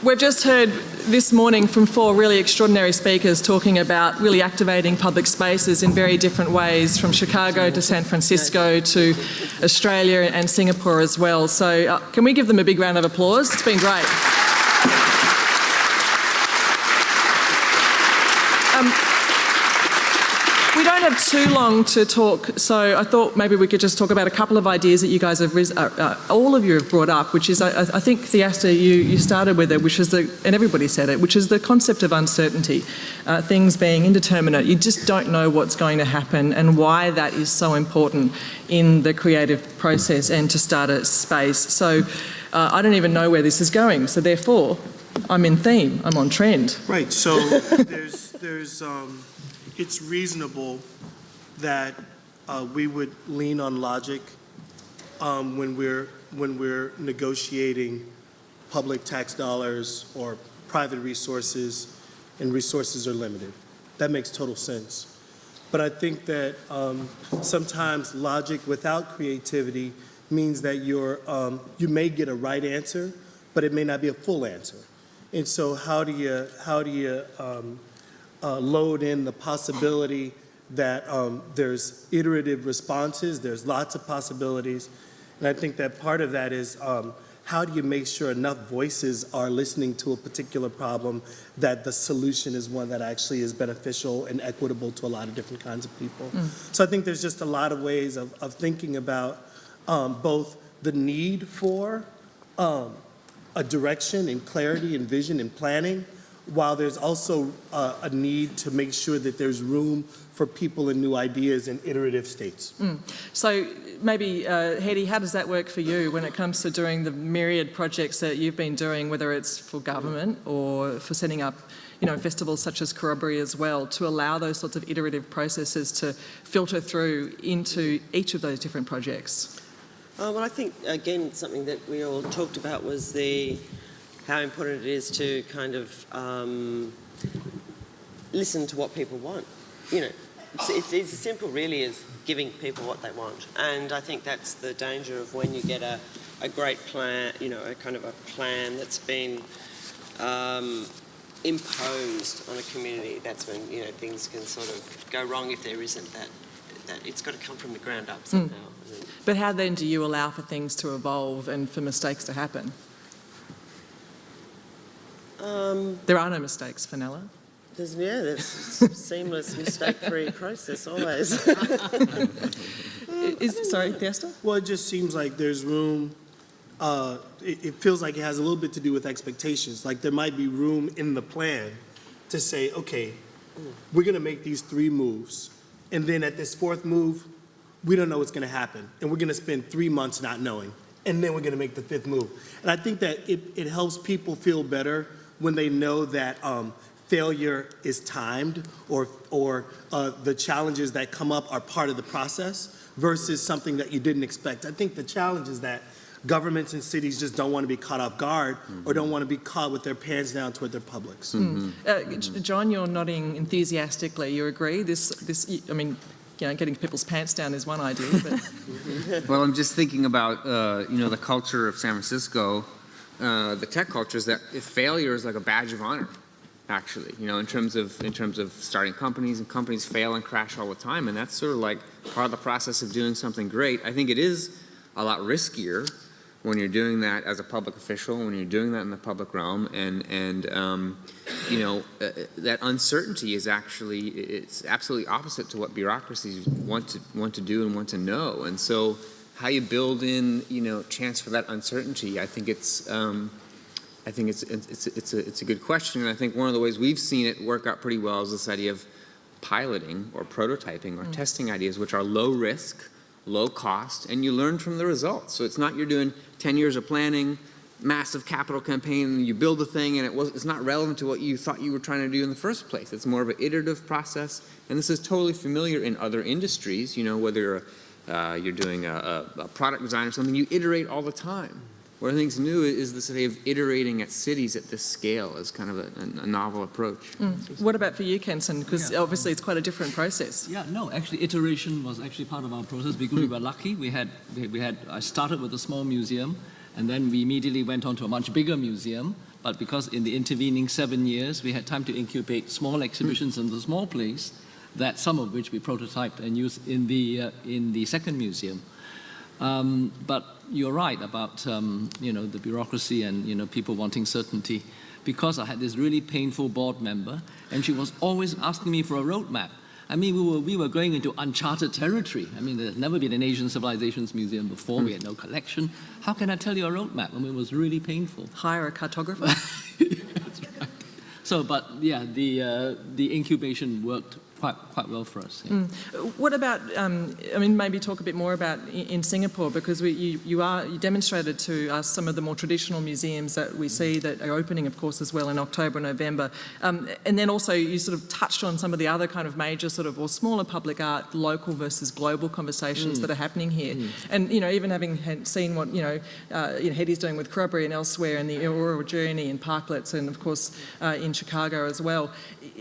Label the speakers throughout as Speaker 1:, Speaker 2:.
Speaker 1: We've just heard this morning from 4 really extraordinary speakers talking about really activating public spaces in very different ways, from Chicago to San Francisco to Australia and Singapore as well. So can we give them a big round of applause? It's been great. We don't have too long to talk, so I thought maybe we could just talk about a couple of ideas that you guys have, all of you have brought up, which is, I think, Theasta, you started with it, which is and everybody said it, which is the concept of uncertainty, things being indeterminate. You just don't know what's going to happen, and why that is so important in the creative process and to start a space. So I don't even know where this is going, so therefore I'm in theme, I'm on trend.
Speaker 2: Right, so it's reasonable that we would lean on logic when we're negotiating public tax dollars or private resources, and resources are limited. That makes total sense. But I think that sometimes logic without creativity means that you may get a right answer, but it may not be a full answer. And so how do you load in the possibility that there's iterative responses, there's lots of possibilities, and I think that part of that is how do you make sure enough voices are listening to a particular problem that the solution is one that actually is beneficial and equitable to a lot of different kinds of people. So I think there's just a lot of ways of thinking about both the need for a direction and clarity and vision and planning, while there's also a need to make sure that there's room for people and new ideas in iterative states.
Speaker 1: So maybe, Hedy, how does that work for you when it comes to doing the myriad projects that you've been doing, whether it's for government or for setting up festivals such as Corroboree as well, to allow those sorts of iterative processes to filter through into each of those different projects?
Speaker 3: Well, I think, again, something that we all talked about was how important it is to kind of listen to what people want. It's as simple really as giving people what they want. And I think that's the danger of when you get a great plan, a kind of a plan that's been imposed on a community. That's when, things can sort of go wrong if there isn't that it's got to come from the ground up somehow.
Speaker 1: But how then do you allow for things to evolve and for mistakes to happen? There are no mistakes, Fenella.
Speaker 3: There's seamless, mistake-free process always.
Speaker 1: Sorry, Theasta?
Speaker 2: Well, it just seems like there's room. It feels like it has a little bit to do with expectations. Like there might be room in the plan to say, okay, we're going to make these 3 moves, and then at this 4th move, we don't know what's going to happen, and we're going to spend 3 months not knowing, and then we're going to make the 5th move. And I think that it helps people feel better when they know that failure is timed, or the challenges that come up are part of the process versus something that you didn't expect. I think the challenge is that governments and cities just don't want to be caught off guard or don't want to be caught with their pants down toward their publics.
Speaker 1: John, you're nodding enthusiastically. You agree? Getting people's pants down is one idea. But
Speaker 4: Well, I'm just thinking about the culture of San Francisco. The tech culture is that failure is like a badge of honor, actually. In terms of starting companies, and companies fail and crash all the time, and that's sort of like part of the process of doing something great. I think it is a lot riskier when you're doing that as a public official, when you're doing that in the public realm, and that uncertainty is it's absolutely opposite to what bureaucracies want to do and want to know. And so how you build in chance for that uncertainty, I think it's a good question. And I think one of the ways we've seen it work out pretty well is this idea of piloting or prototyping or testing ideas, which are low risk, low cost, and you learn from the results. So it's not you're doing 10 years of planning, massive capital campaign, and you build a thing and it's not relevant to what you thought you were trying to do in the first place. It's more of an iterative process, and this is totally familiar in other industries. Whether you're doing a product design or something, you iterate all the time. What I think is new is this idea of iterating at cities at this scale is kind of a novel approach.
Speaker 1: What about for you, Kenson? Because obviously it's quite a different process.
Speaker 5: Yeah, no, actually iteration was actually part of our process because we were lucky. I started with a small museum, and then we immediately went on to a much bigger museum. But because in the intervening 7 years, we had time to incubate small exhibitions in the small place, that some of which we prototyped and used in the second museum. But you're right about the bureaucracy and people wanting certainty. Because I had this really painful board member, and she was always asking me for a roadmap. I mean, we were going into uncharted territory. I mean, there's never been an Asian civilizations museum before. We had no collection. How can I tell you a roadmap? I mean, it was really painful.
Speaker 1: Hire a cartographer?
Speaker 5: That's right. So, but yeah, the incubation worked quite well for us. Yeah.
Speaker 1: What about, maybe talk a bit more about in Singapore, because you demonstrated to us some of the more traditional museums that we see that are opening, of course, as well in October, November. And then also you sort of touched on some of the other kind of major sort of, or smaller public art, local versus global conversations that are happening here. And, even having seen what, Hetty's doing with Corroboree and elsewhere, and the Aurora Journey and Parklets, and of course in Chicago as well.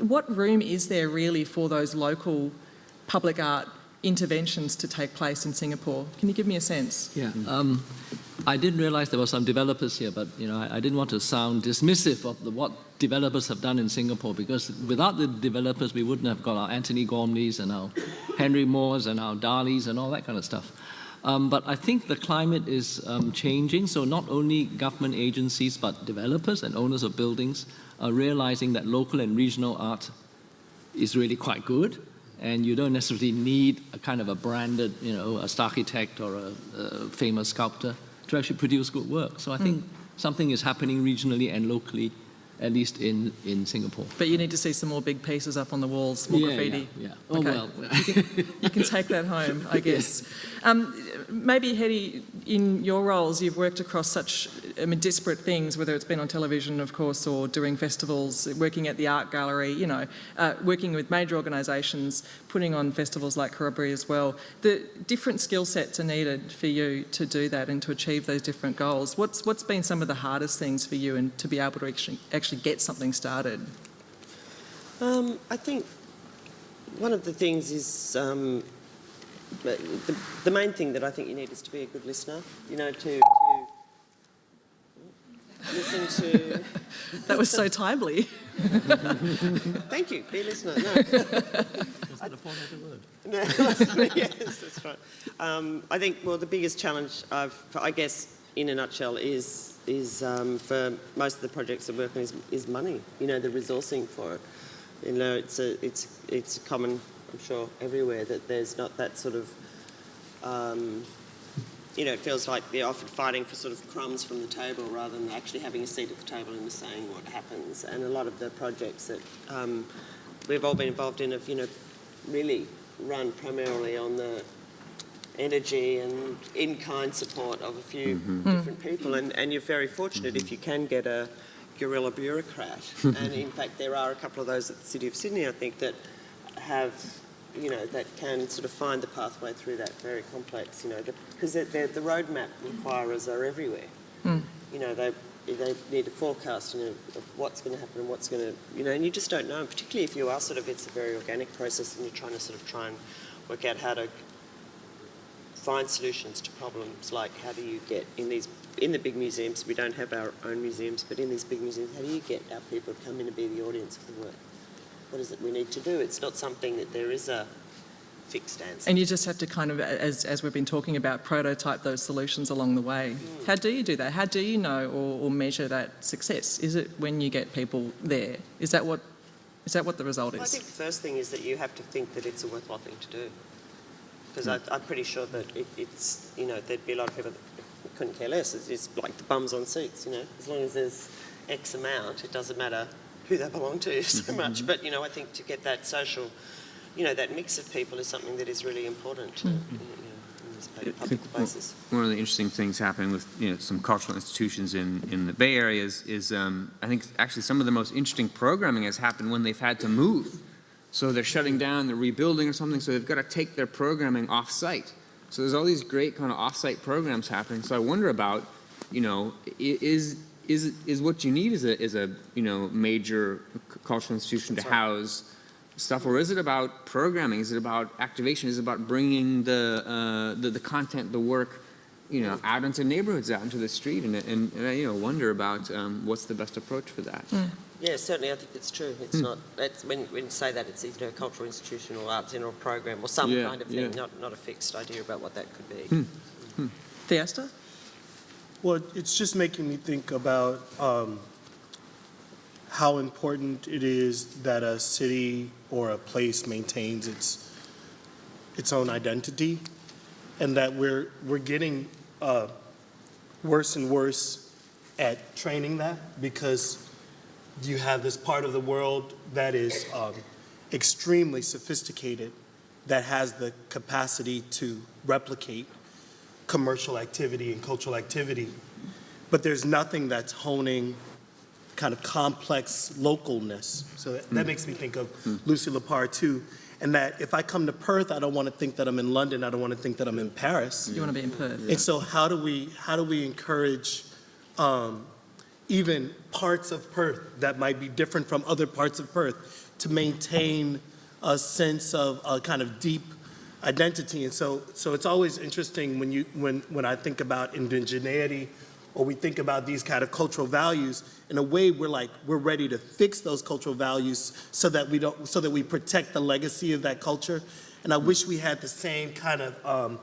Speaker 1: What room is there really for those local public art interventions to take place in Singapore? Can you give me a sense?
Speaker 5: Yeah. I didn't realize there were some developers here, but I didn't want to sound dismissive of what developers have done in Singapore, because without the developers, we wouldn't have got our Anthony Gormleys and our Henry Moores and our Dalis and all that kind of stuff. But I think the climate is changing, so not only government agencies, but developers and owners of buildings are realizing that local and regional art is really quite good, and you don't necessarily need a kind of a branded, a star architect or a famous sculptor to actually produce good work. So I think something is happening regionally and locally, at least in Singapore.
Speaker 1: But you need to see some more big pieces up on the walls, more graffiti.
Speaker 5: Yeah.
Speaker 1: Oh,
Speaker 5: Okay.
Speaker 1: well. You can take that home, I guess. Maybe, Hetty, in your roles, you've worked across such disparate things, whether it's been on television, of course, or doing festivals, working at the art gallery, working with major organisations, putting on festivals like Corroboree as well. The different skill sets are needed for you to do that and to achieve those different goals. What's been some of the hardest things for you, and to be able to actually get something started?
Speaker 3: I think one of the things is the main thing that I think you need is to be a good listener. To listen to.
Speaker 1: That was so timely.
Speaker 3: Thank you. Be a listener. No.
Speaker 5: Is that a four-letter word?
Speaker 3: No, yes, that's right. I think the biggest challenge I guess in a nutshell is for most of the projects that work on is money. The resourcing for it. It's common, I'm sure, everywhere that there's not that sort of. It feels like they're often fighting for sort of crumbs from the table rather than actually having a seat at the table and saying what happens. And a lot of the projects that we've all been involved in have, really run primarily on the energy and in-kind support of a few different people. And you're very fortunate if you can get a guerrilla bureaucrat. And in fact, there are a couple of those at the City of Sydney, I think, that have, that can sort of find the pathway through that very complex, because the roadmap requirers are everywhere. They need a forecast, of what's going to happen and what's going to, and you just don't know. Particularly if you are it's a very organic process and you're trying to try and work out how to find solutions to problems like how do you get in the big museums, we don't have our own museums, but in these big museums, how do you get our people to come in and be the audience for the work? What is it we need to do? It's not something that there is a fixed answer.
Speaker 1: And you just have to kind of, as we've been talking about, prototype those solutions along the way. How do you do that? How do you know or measure that success? Is it when you get people there? Is that what the result is?
Speaker 3: Well, I think the first thing is that you have to think that it's a worthwhile thing to do. Because I'm pretty sure that it's, there'd be a lot of people that couldn't care less. It's like the bums on seats, As long as there's X amount, it doesn't matter who they belong to so much. But, I think to get that social, that mix of people is something that is really important in these public spaces.
Speaker 4: One of the interesting things happening with some cultural institutions in the Bay Area is I think actually some of the most interesting programming has happened when they've had to move. So they're shutting down, they're rebuilding or something, so they've got to take their programming off-site. So there's all these great kind of off-site programs happening. So I wonder about, is what you need is a major cultural institution to house stuff, or is it about programming? Is it about activation? Is it about bringing the content, the work out into neighborhoods, out into the street, and wonder about what's the best approach for that.
Speaker 3: Yeah, certainly, I think it's true. It's not. That's when you say that, it's either a cultural institution or arts in or program or some kind of thing, not a fixed idea about what that could be.
Speaker 1: Theaster?
Speaker 2: Well, it's just making me think about how important it is that a city or a place maintains its own identity, and that we're getting worse and worse at training that, because you have this part of the world that is extremely sophisticated, that has the capacity to replicate commercial activity and cultural activity, but there's nothing that's honing kind of complex localness. So that makes me think of Lucy Lepard too, and that if I come to Perth, I don't want to think that I'm in London, I don't want to think that I'm in Paris.
Speaker 1: You want to be in Perth.
Speaker 2: And so how do we encourage even parts of Perth that might be different from other parts of Perth to maintain a sense of a kind of deep identity? And so it's always interesting when I think about indigeneity, or we think about these kind of cultural values. In a way, we're ready to fix those cultural values so that we protect the legacy of that culture. And I wish we had the same kind of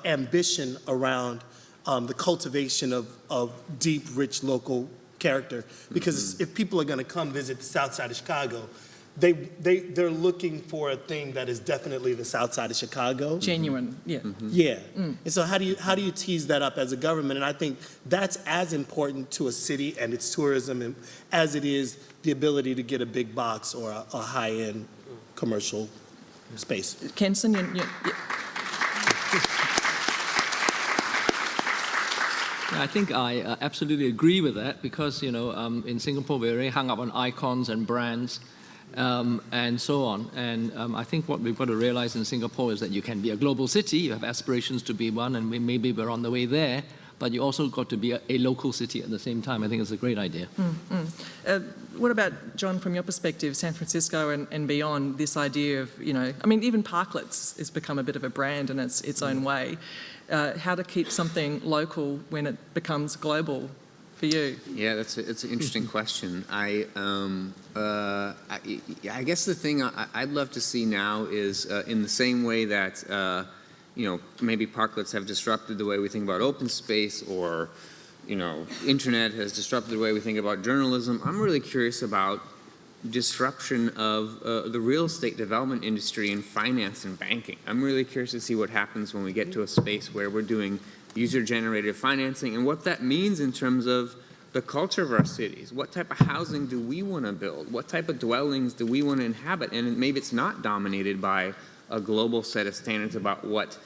Speaker 2: ambition around the cultivation of deep, rich local character. Because if people are going to come visit the South Side of Chicago, they're looking for a thing that is definitely the South Side of Chicago.
Speaker 1: Genuine, yeah.
Speaker 2: Yeah. And so how do you tease that up as a government? And I think that's as important to a city and its tourism as it is the ability to get a big box or a high-end commercial space.
Speaker 1: Kenson,
Speaker 5: I think I absolutely agree with that, because in Singapore we're very hung up on icons and brands and so on. And I think what we've got to realize in Singapore is that you can be a global city, you have aspirations to be one, and maybe we're on the way there, but you also got to be a local city at the same time. I think it's a great idea.
Speaker 1: What about, John, from your perspective, San Francisco and beyond, this idea of, even Parklets has become a bit of a brand in its own way. How to keep something local when it becomes global for you?
Speaker 4: Yeah, it's an interesting question. I guess the thing I'd love to see now is in the same way that maybe parklets have disrupted the way we think about open space, or internet has disrupted the way we think about journalism. I'm really curious about disruption of the real estate development industry and finance and banking. I'm really curious to see what happens when we get to a space where we're doing user-generated financing, and what that means in terms of the culture of our cities. What type of housing do we want to build? What type of dwellings do we want to inhabit? And maybe it's not dominated by a global set of standards about what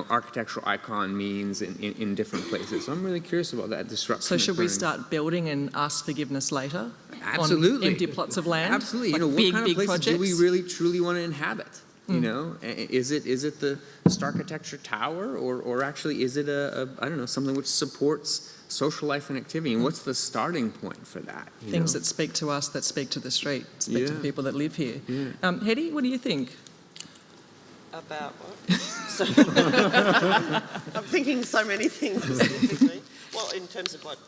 Speaker 4: architectural icon means in different places. So I'm really curious about that disruption.
Speaker 1: So should we start building and ask forgiveness later?
Speaker 4: Absolutely.
Speaker 1: On empty plots of land?
Speaker 4: Absolutely.
Speaker 1: Like
Speaker 4: What kind of places
Speaker 1: projects?
Speaker 4: do we really truly want to inhabit? Is it the Starkitecture Tower, or actually is it something which supports social life and activity? And what's the starting point for that?
Speaker 1: Things that speak to us, that speak to the street, speak to the people that live here. Hetty, what do you think?
Speaker 3: About what? I'm thinking so many things specifically. Well, in terms of what?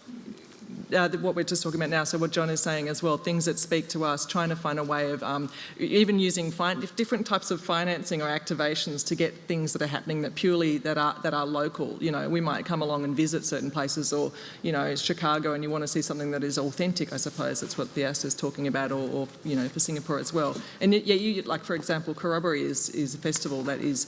Speaker 1: What we're just talking about now, so what John is saying as well, things that speak to us, trying to find a way of even using different types of financing or activations to get things that are happening that are local. We might come along and visit certain places, or Chicago, and you want to see something that is authentic. I suppose that's what Theaster is talking about, or for Singapore as well. And you like, for example, Corroboree is a festival that is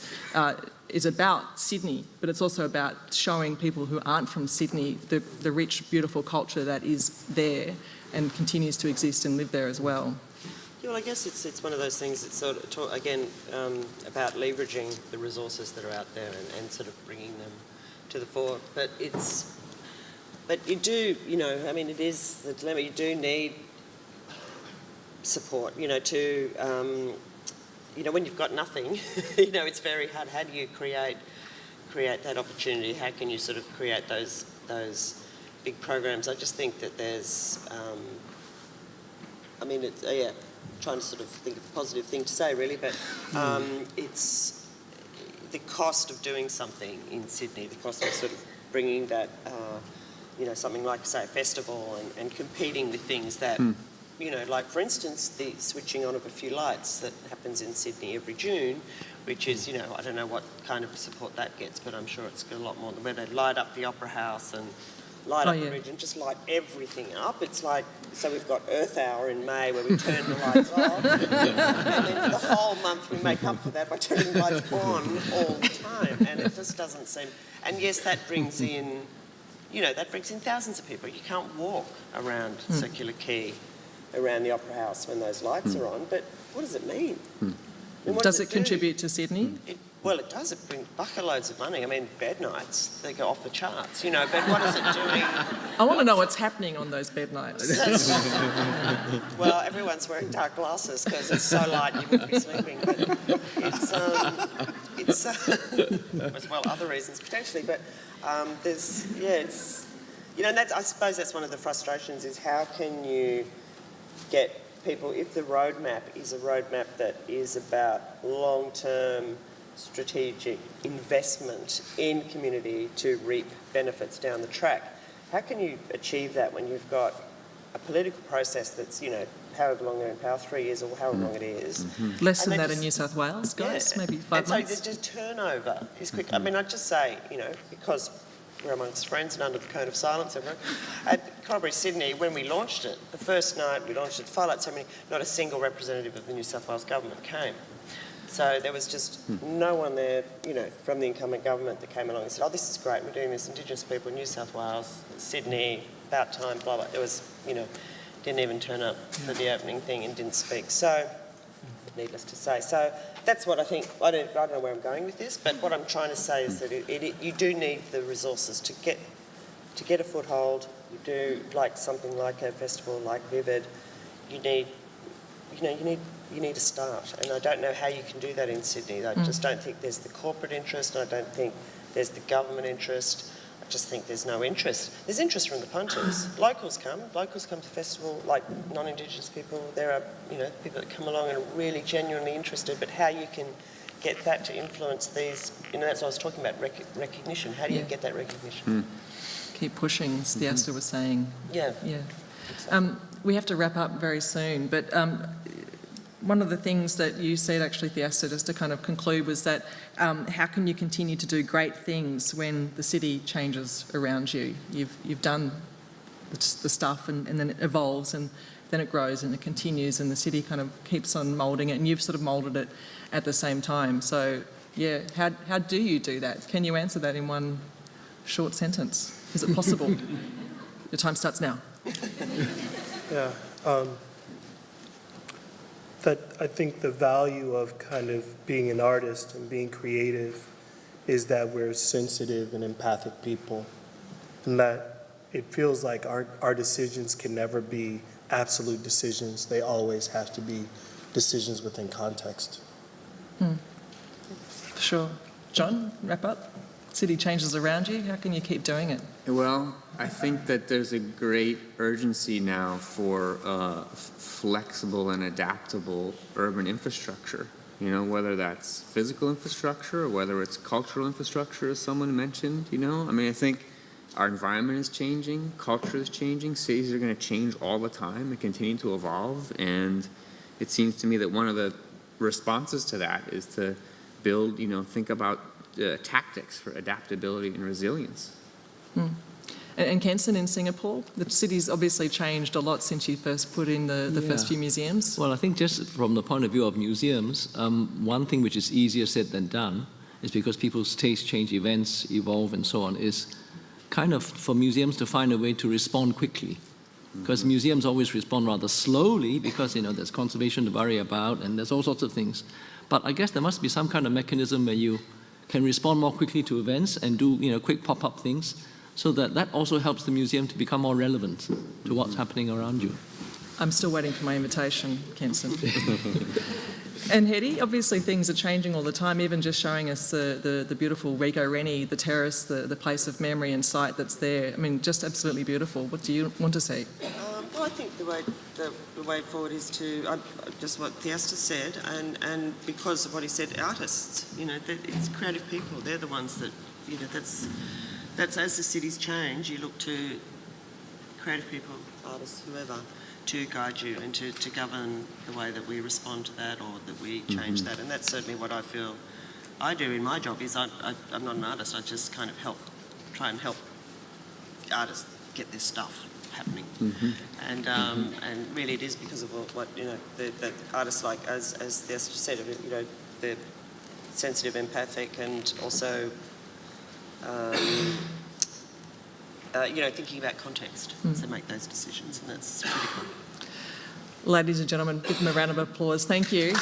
Speaker 1: about Sydney, but it's also about showing people who aren't from Sydney the rich, beautiful culture that is there and continues to exist and live there as well.
Speaker 3: Yeah, well, I guess it's one of those things that's sort of, about leveraging the resources that are out there and sort of bringing them to the fore. But you do, it is the dilemma. You do need support, to... when you've got nothing, it's very hard. How do you create that opportunity? How can you sort of create those big programs? I just think that there's, trying to sort of think of a positive thing to say, really, but the cost of doing something in Sydney, the cost of sort of bringing that, something like, say, a festival and competing with things that, like, for instance, the switching on of a few lights that happens in Sydney every June, which is, I don't know what kind of support that gets, but I'm sure it's got a lot more, where they light up the Opera House and light up the Ridge and just light everything up. It's like, so we've got Earth Hour in May where we turn the lights off, and then for the whole month we make up for that by turning the lights on all the time, and it just doesn't seem... And yes, that brings in, thousands of people. You can't walk around Circular Quay, around the Opera House when those lights are on, but what does it mean? I mean,
Speaker 1: Does it contribute to Sydney?
Speaker 3: Well, it does. It brings bucket loads of money. I mean, bed nights, they go off the charts, but what is it doing?
Speaker 1: I want to know what's happening on those bed nights.
Speaker 3: Well, everyone's wearing dark glasses because it's so light you wouldn't be sleeping. But it's as well, other reasons potentially. But I suppose that's one of the frustrations is how can you get people, if the roadmap is a roadmap that is about long-term strategic investment in community to reap benefits down the track, how can you achieve that when you've got a political process that's, however long they're in power, 3 years or however long it is.
Speaker 1: Less than that in New South Wales, guys, maybe 5 months?
Speaker 3: And so the turnover is quick. I mean, I'd just say, because we're amongst friends and under the cone of silence, everyone. At Collaborate Sydney, when we launched it, the first night we launched it, the Firelight Ceremony, not a single representative of the New South Wales government came. So there was just no one there, from the incumbent government that came along and said, oh, this is great, we're doing this, Indigenous people in New South Wales, Sydney, about time, blah, blah. It was, didn't even turn up for the opening thing and didn't speak. So, needless to say. So that's what I think. I don't know where I'm going with this, but what I'm trying to say is that you do need the resources to get a foothold. You do, like something like a festival like Vivid. You need a start, and I don't know how you can do that in Sydney. I just don't think there's the corporate interest, and I don't think there's the government interest. I just think there's no interest. There's interest from the punters. Locals come to the festival, like non-Indigenous people. There are, people that come along and are really genuinely interested, but how you can get that to influence these, that's what I was talking about, recognition. How do you get that recognition?
Speaker 1: Keep pushing, as Theasta was saying.
Speaker 3: Yeah.
Speaker 1: We have to wrap up very soon, but one of the things that you said, actually, Theasta, just to kind of conclude, was that how can you continue to do great things when the city changes around you? You've done the stuff and then it evolves and then it grows and it continues and the city kind of keeps on moulding it and you've sort of moulded it at the same time. So, how do you do that? Can you answer that in one short sentence? Is it possible? Your time starts now.
Speaker 2: That I think the value of kind of being an artist and being creative is that we're sensitive and empathic people, and that it feels like our decisions can never be absolute decisions. They always have to be decisions within context.
Speaker 1: For sure. John, wrap up. City changes around you. How can you keep doing it?
Speaker 4: Well, I think that there's a great urgency now for flexible and adaptable urban infrastructure, whether that's physical infrastructure or whether it's cultural infrastructure, as someone mentioned, I mean, I think our environment is changing, culture is changing, cities are going to change all the time and continue to evolve, and it seems to me that one of the responses to that is to build, think about tactics for adaptability and resilience.
Speaker 1: And Kenson, in Singapore, the city's obviously changed a lot since you first put in the first few museums.
Speaker 5: Well, I think just from the point of view of museums, one thing which is easier said than done is because people's tastes change, events evolve and so on, is kind of for museums to find a way to respond quickly. Because museums always respond rather slowly because, there's conservation to worry about and there's all sorts of things. But I guess there must be some kind of mechanism where you can respond more quickly to events and do, quick pop-up things, so that also helps the museum to become more relevant to what's happening around you.
Speaker 1: I'm still waiting for my invitation, Kenson. And Hetty, obviously things are changing all the time, even just showing us the beautiful Rico Rennie, the terrace, the place of memory and sight that's there. I mean, just absolutely beautiful. What do you want to see?
Speaker 3: Well, I think the way forward is to just what Theasta said, and because of what he said, artists. You know, it's creative people. They're the ones that, you know, that's as the cities change, you look to creative people, artists, whoever, to guide you and to govern the way that we respond to that or that we change that. And that's certainly what I feel I do in my job. Is I'm not an artist. I just kind of try and help artists get this stuff happening. And really it is because of what you know, the artists like, as Theasta said, you know, they're sensitive, empathic, and also you know, thinking about context to make those decisions, and that's critical.
Speaker 1: Ladies and gentlemen, give them a round of applause. Thank you.